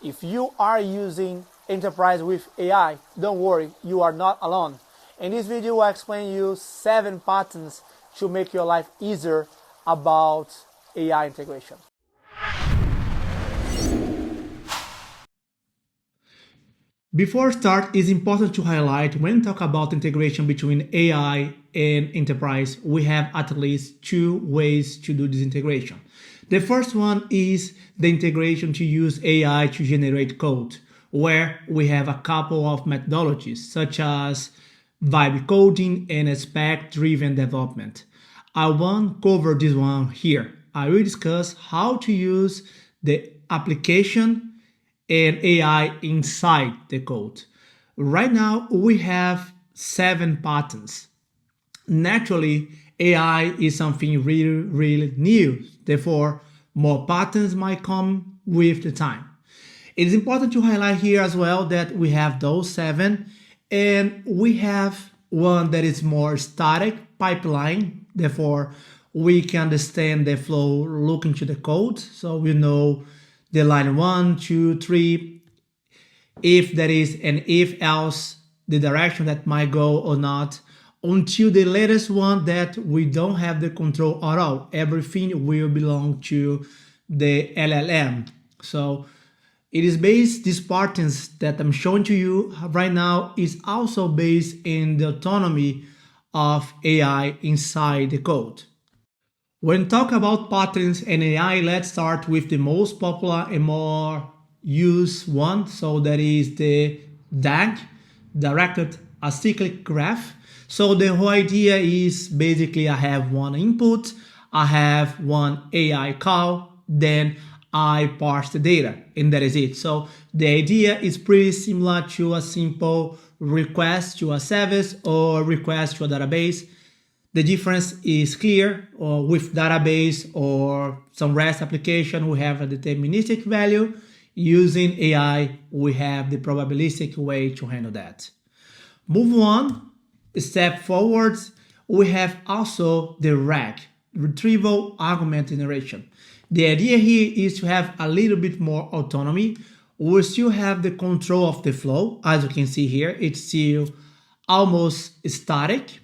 If you are using enterprise with AI, don't worry, you are not alone. In this video, I'll explain you 7 patterns to make your life easier about AI integration. Before start, it's important to highlight when we talk about integration between AI and enterprise, we have at least 2 ways to do this integration. The first one is the integration to use AI to generate code, where we have a couple of methodologies such as vibe coding and aspect-driven development. I won't cover this one here. I will discuss how to use the application and AI inside the code. Right now, we have 7 patterns. Naturally, AI is something really new. Therefore, more patterns might come with the time. It is important to highlight here as well that we have those 7, and we have one that is more static pipeline. Therefore, we can understand the flow looking to the code. So we know the line 1, 2, 3, if there is an if else, the direction that might go or not, until the latest one that we don't have the control at all. Everything will belong to the LLM. So it is based, these patterns that I'm showing to you right now is also based in the autonomy of AI inside the code. When talk about patterns and AI, let's start with the most popular and more used one. So that is the DAG, Directed Acyclic Graph. So the whole idea is basically I have one input, I have one AI call, then I parse the data, and that is it. So the idea is pretty similar to a simple request to a service or request to a database. The difference is clear. With database or some REST application, we have a deterministic value. Using AI, we have the probabilistic way to handle that. Move on, step forwards, we have also the RAG, Retrieval-Augmented generation. The idea here is to have a little bit more autonomy. We still have the control of the flow. As you can see here, it's still almost static.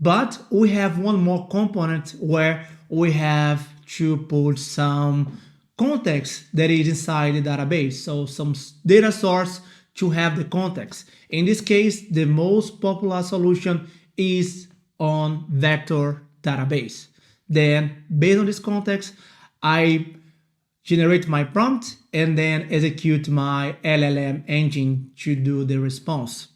But we have one more component where we have to put some context that is inside the database. So some data source to have the context. In this case, the most popular solution is on vector database. Then based on this context, I generate my prompt and then execute my LLM engine to do the response.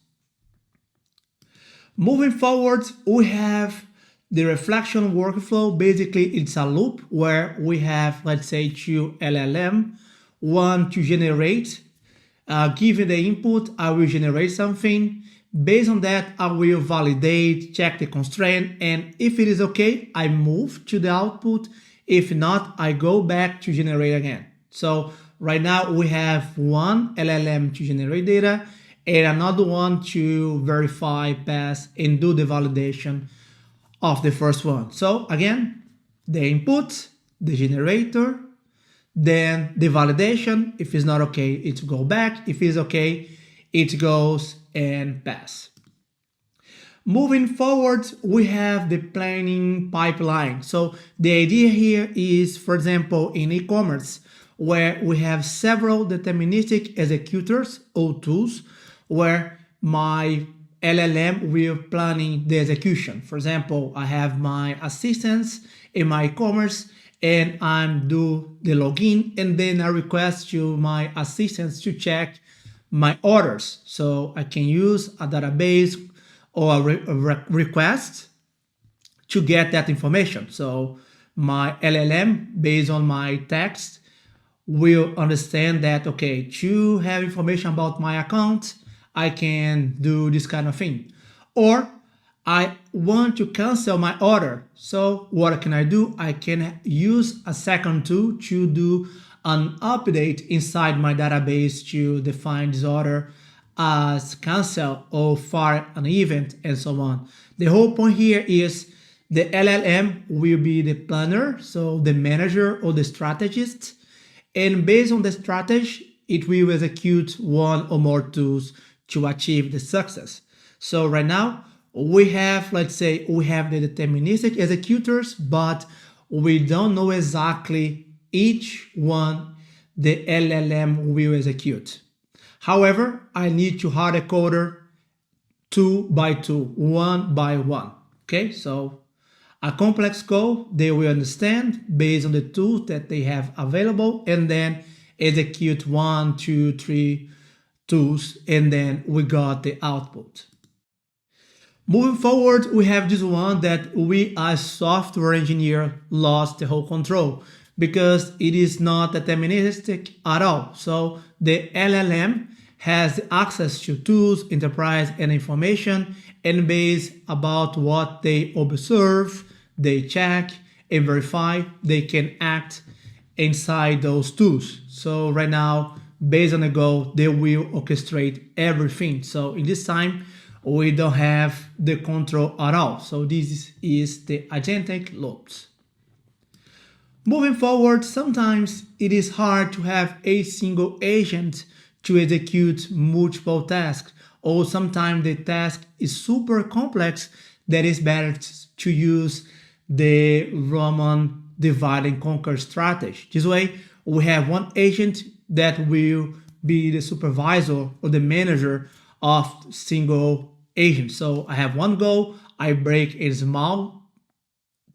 Moving forward, we have the reflection workflow. Basically, it's a loop where we have, let's say, 2 LLM, one to generate. Given the input, I will generate something. Based on that, I will validate, check the constraint, and if it is okay, I move to the output. If not, I go back to generate again. So right now we have one LLM to generate data and another one to verify, pass, and do the validation of the first one. So again, the input, the generator, then the validation. If it's not okay, it go back. If it's okay, it goes and pass. Moving forward, we have the planning pipeline. So the idea here is, for example, in e-commerce, where we have several deterministic executors or tools where my LLM will planning the execution. For example, I have my assistants in my e-commerce and I'm do the login, and then I request to my assistants to check my orders. So I can use a database or a request to get that information. So my LLM, based on my text, will understand that, okay, to have information about my account, I can do this kind of thing. Or I want to cancel my order. So what can I do? I can use a second tool to do an update inside my database to define this order as cancel or fire an event and so on. The whole point here is the LLM will be the planner, so the manager or the strategist. And based on the strategy, it will execute one or more tools to achieve the success. So right now we have, let's say, we have the deterministic executors, but we don't know exactly each one the LLM will execute. However, I need to hard encoder two by two, one by one. Okay, so a complex code they will understand based on the tools that they have available, and then execute 1, 2, 3 tools, and then we got the output. Moving forward, we have this one that we as software engineer lost the whole control because it is not deterministic at all. So the LLM has access to tools, enterprise, and information, and based about what they observe, they check and verify, they can act inside those tools. So right now, based on the goal, they will orchestrate everything. So in this time, we don't have the control at all. So this is the agentic loops. Moving forward, sometimes it is hard to have a single agent to execute multiple tasks, or sometimes the task is super complex that is better to use the Roman divide and conquer strategy. This way, we have one agent that will be the supervisor or the manager of single agent. So I have one goal, I break a small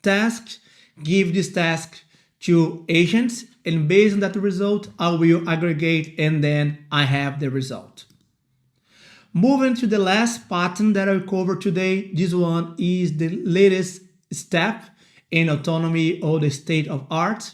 task, give this task to agents, and based on that result, I will aggregate, and then I have the result. Moving to the last pattern that I'll cover today, this one is the latest step in autonomy or the state of art.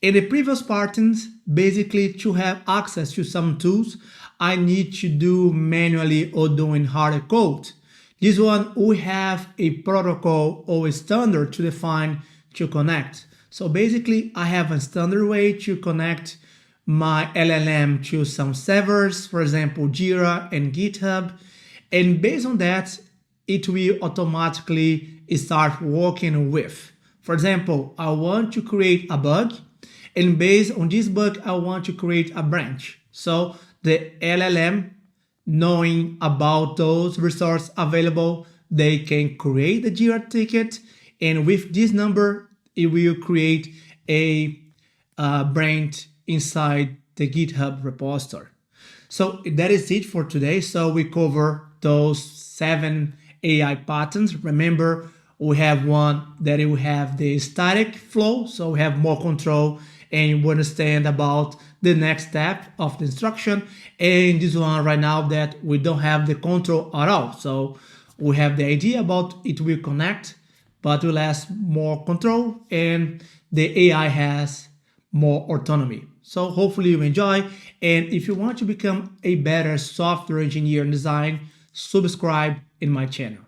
In the previous patterns, basically to have access to some tools, I need to do manually or doing hard code. This one, we have a protocol or a standard to define to connect. So basically, I have a standard way to connect my LLM to some servers, for example, Jira and GitHub. And based on that, it will automatically start working with. For example, I want to create a bug, and based on this bug, I want to create a branch. So the LLM, knowing about those resources available, they can create the Jira ticket, and with this number, it will create a branch inside the GitHub repository. So that is it for today. So we cover those 7 AI patterns. Remember, we have one that it will have the static flow, so we have more control and we understand about the next step of the instruction. And this one right now that we don't have the control at all. So we have the idea about it will connect, but will has more control, and the AI has more autonomy. So hopefully you enjoy, and if you want to become a better software engineer and design, subscribe in my channel.